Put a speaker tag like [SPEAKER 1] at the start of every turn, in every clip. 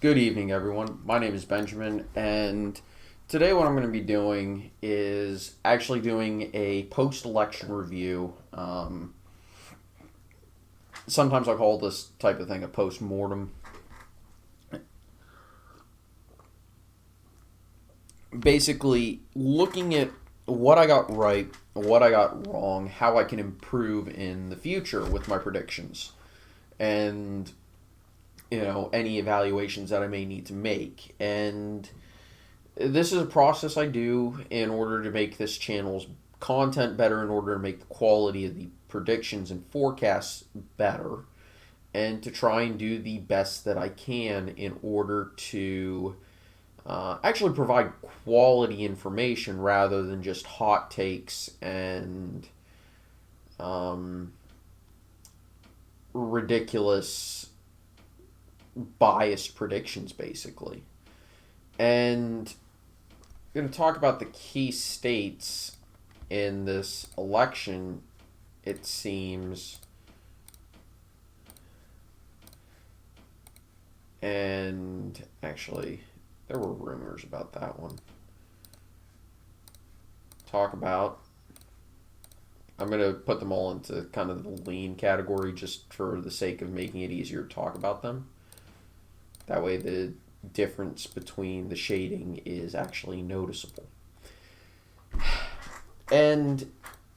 [SPEAKER 1] Good evening, everyone. My name is Benjamin, and today what I'm going to be doing is actually doing a post-election review. Sometimes I call this type of thing a post-mortem. Basically, looking at what I got right, what I got wrong, how I can improve in the future with my predictions, and any evaluations that I may need to make. And this is a process I do in order to make this channel's content better, in order to make the quality of the predictions and forecasts better, and to try and do the best that I can in order to actually provide quality information rather than just hot takes and ridiculous biased predictions, basically. And I'm going to talk about the key states in this election, it seems. And actually, there were rumors about that one. I'm going to put them all into kind of the lean category just for the sake of making it easier to talk about them. That way the difference between the shading is actually noticeable. And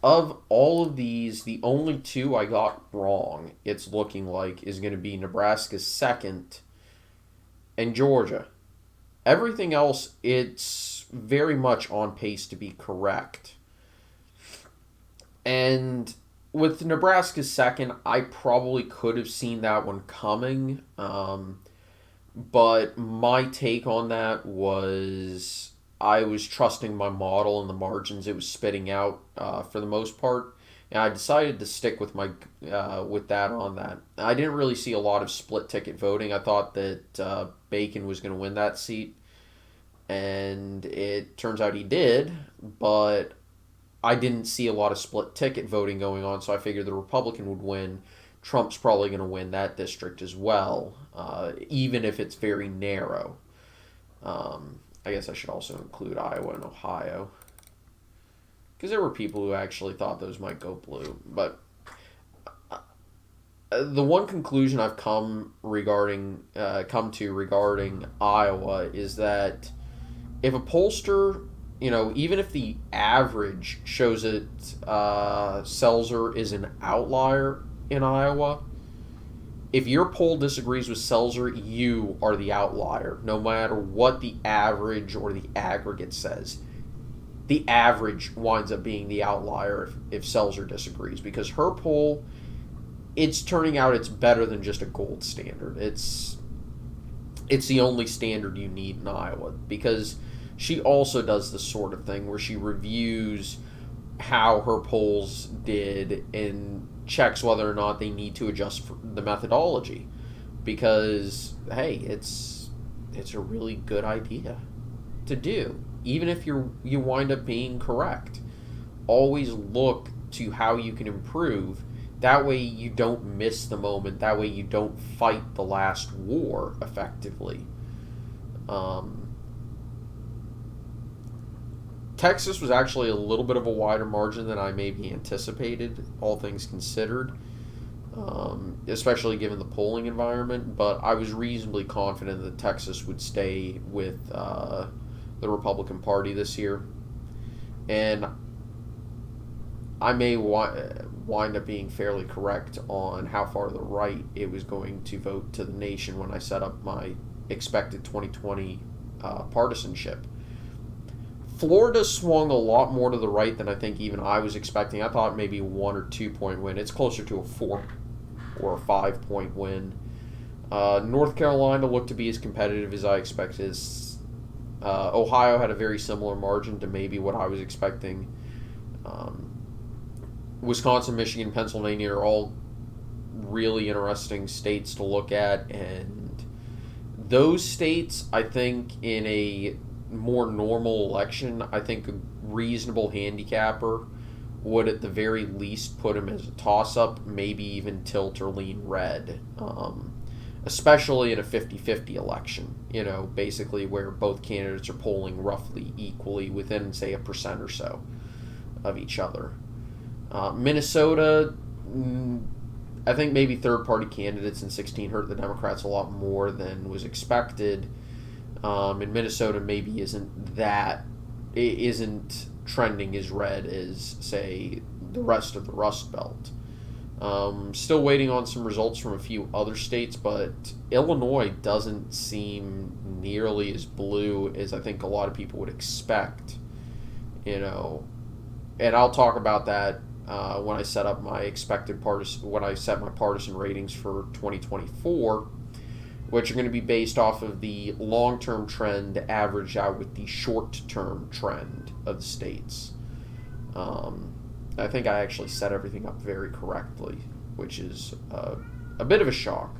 [SPEAKER 1] of all of these, the only two I got wrong, it's looking like, is going to be Nebraska's second and Georgia. Everything else, it's very much on pace to be correct. And with Nebraska's second, I probably could have seen that one coming. But my take on that was I was trusting my model and the margins it was spitting out for the most part, and I decided to stick with my with that on that. I didn't really see a lot of split ticket voting. I thought that Bacon was going to win that seat, and it turns out he did, but I didn't see a lot of split ticket voting going on, so I figured the Republican would win. Trump's probably going to win that district as well, even if it's very narrow. I guess I should also include Iowa and Ohio, because there were people who actually thought those might go blue. But the one conclusion I've come to regarding Iowa is that if a pollster, even if the average shows that Selzer is an outlier in Iowa, if your poll disagrees with Selzer, you are the outlier, no matter what the average or the aggregate says. The average winds up being the outlier if Selzer disagrees, because her poll, it's turning out it's better than just a gold standard. It's the only standard you need in Iowa, because she also does this sort of thing where she reviews how her polls did and checks whether or not they need to adjust the methodology, because hey, it's a really good idea to do, even if you wind up being correct. Always look to how you can improve. That way you don't miss the moment. That way you don't fight the last war effectively. Texas was actually a little bit of a wider margin than I maybe anticipated, all things considered, especially given the polling environment. But I was reasonably confident that Texas would stay with the Republican Party this year. And I may wind up being fairly correct on how far to the right it was going to vote to the nation when I set up my expected 2020 partisanship. Florida swung a lot more to the right than I think even I was expecting. I thought maybe a 1 or 2 point win. It's closer to a 4 or a 5 point win. North Carolina looked to be as competitive as I expected. Ohio had a very similar margin to maybe what I was expecting. Wisconsin, Michigan, Pennsylvania are all really interesting states to look at, and those states, I think, in a more normal election, I think a reasonable handicapper would at the very least put him as a toss-up, maybe even tilt or lean red. especially in a 50-50 election, basically where both candidates are polling roughly equally within, say, 1% or so of each other. Minnesota, I think maybe third-party candidates in 16 hurt the Democrats a lot more than was expected. And Minnesota maybe isn't trending as red as, say, the rest of the Rust Belt. Still waiting on some results from a few other states, but Illinois doesn't seem nearly as blue as I think a lot of people would expect. And I'll talk about that when I set my partisan ratings for 2024, which are going to be based off of the long-term trend averaged out with the short-term trend of the states. I think I actually set everything up very correctly, which is a bit of a shock.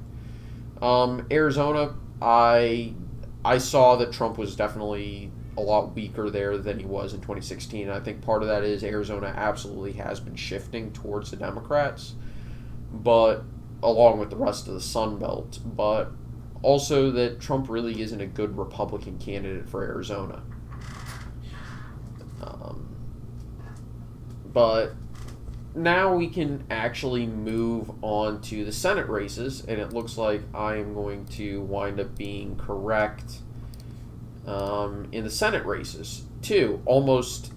[SPEAKER 1] Arizona, I saw that Trump was definitely a lot weaker there than he was in 2016. I think part of that is Arizona absolutely has been shifting towards the Democrats, but along with the rest of the Sun Belt, but also that Trump really isn't a good Republican candidate for Arizona. But now we can actually move on to the Senate races, and it looks like I am going to wind up being correct in the Senate races too. Almost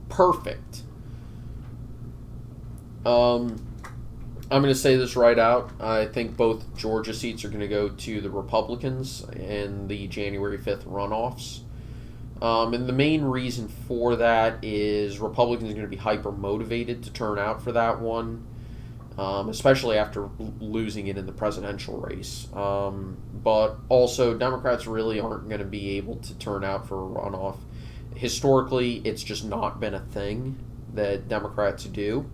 [SPEAKER 1] perfect. I'm going to say this right out. I think both Georgia seats are going to go to the Republicans in the January 5th runoffs. And the main reason for that is Republicans are going to be hyper motivated to turn out for that one, especially after losing it in the presidential race. But also, Democrats really aren't going to be able to turn out for a runoff. Historically, it's just not been a thing that Democrats do.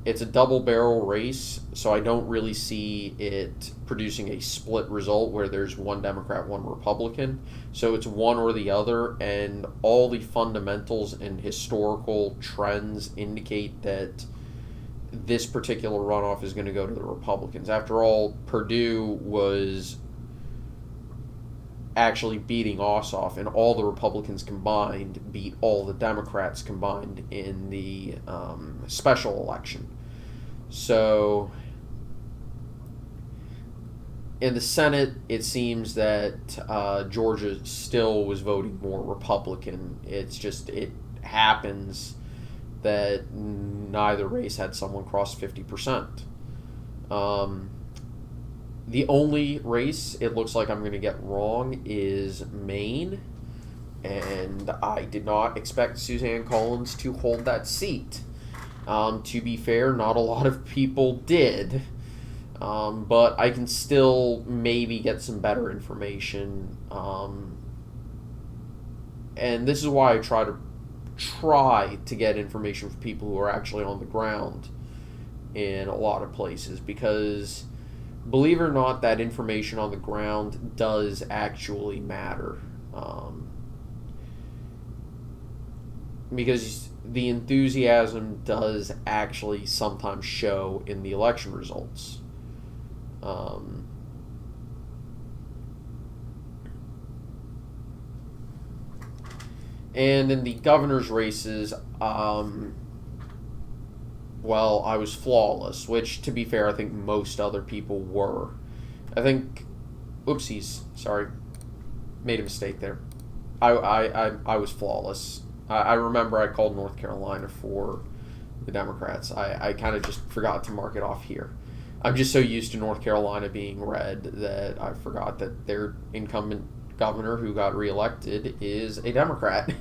[SPEAKER 1] It's a double-barrel race, so I don't really see it producing a split result where there's one Democrat, one Republican. So it's one or the other, and all the fundamentals and historical trends indicate that this particular runoff is going to go to the Republicans. After all, Perdue was actually beating Ossoff, and all the Republicans combined beat all the Democrats combined in the special election. So in the Senate, it seems that Georgia still was voting more Republican. It happens that neither race had someone cross 50%. The only race it looks like I'm going to get wrong is Maine, and I did not expect Suzanne Collins to hold that seat. To be fair, not a lot of people did, but I can still maybe get some better information, and this is why I try to get information from people who are actually on the ground in a lot of places, because believe it or not, that information on the ground does actually matter. Because the enthusiasm does actually sometimes show in the election results. And in the governor's races, well, I was flawless, which, to be fair, I think most other people were. I think, oopsies, sorry, made a mistake there. I was flawless. I remember I called North Carolina for the Democrats. I kind of just forgot to mark it off here. I'm just so used to North Carolina being red that I forgot that their incumbent governor who got reelected is a Democrat.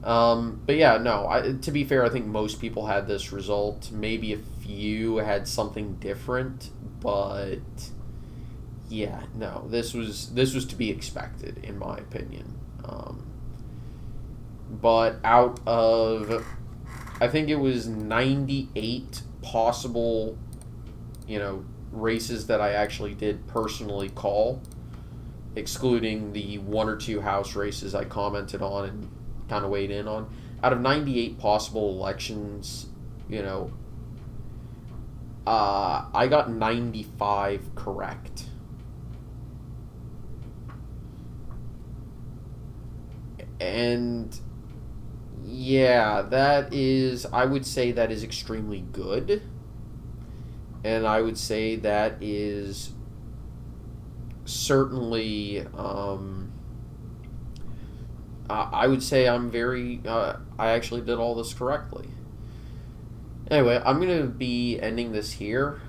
[SPEAKER 1] But yeah, no, to be fair, I think most people had this result. Maybe a few had something different, but yeah, no, this was to be expected, in my opinion. But out of, I think it was 98 possible, races that I actually did personally call, excluding the one or two House races I commented on and kind of weighed in on. Out of 98 possible elections, I got 95 correct. And yeah, I would say that is extremely good. And I would say that is certainly, I would say I actually did all this correctly. Anyway, I'm going to be ending this here.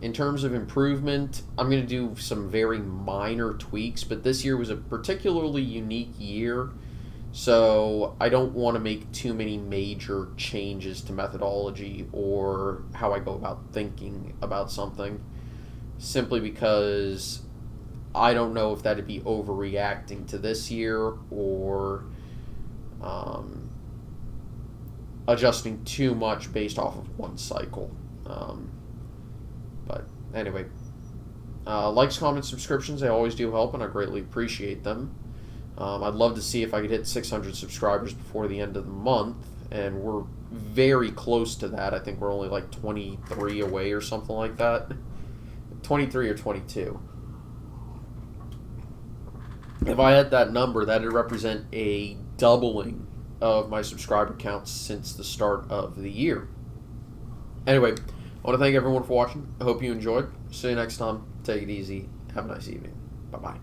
[SPEAKER 1] In terms of improvement, I'm going to do some very minor tweaks, but this year was a particularly unique year, so I don't want to make too many major changes to methodology or how I go about thinking about something, simply because I don't know if that'd be overreacting to this year or um, adjusting too much based off of one cycle. But anyway, likes, comments, subscriptions, they always do help, and I greatly appreciate them. I'd love to see if I could hit 600 subscribers before the end of the month, and we're very close to that. I think we're only like 23 away or something like that. 23 or 22. If I had that number, that would represent a doubling of my subscriber count since the start of the year. Anyway, I want to thank everyone for watching. I hope you enjoyed. See you next time. Take it easy. Have a nice evening. Bye-bye.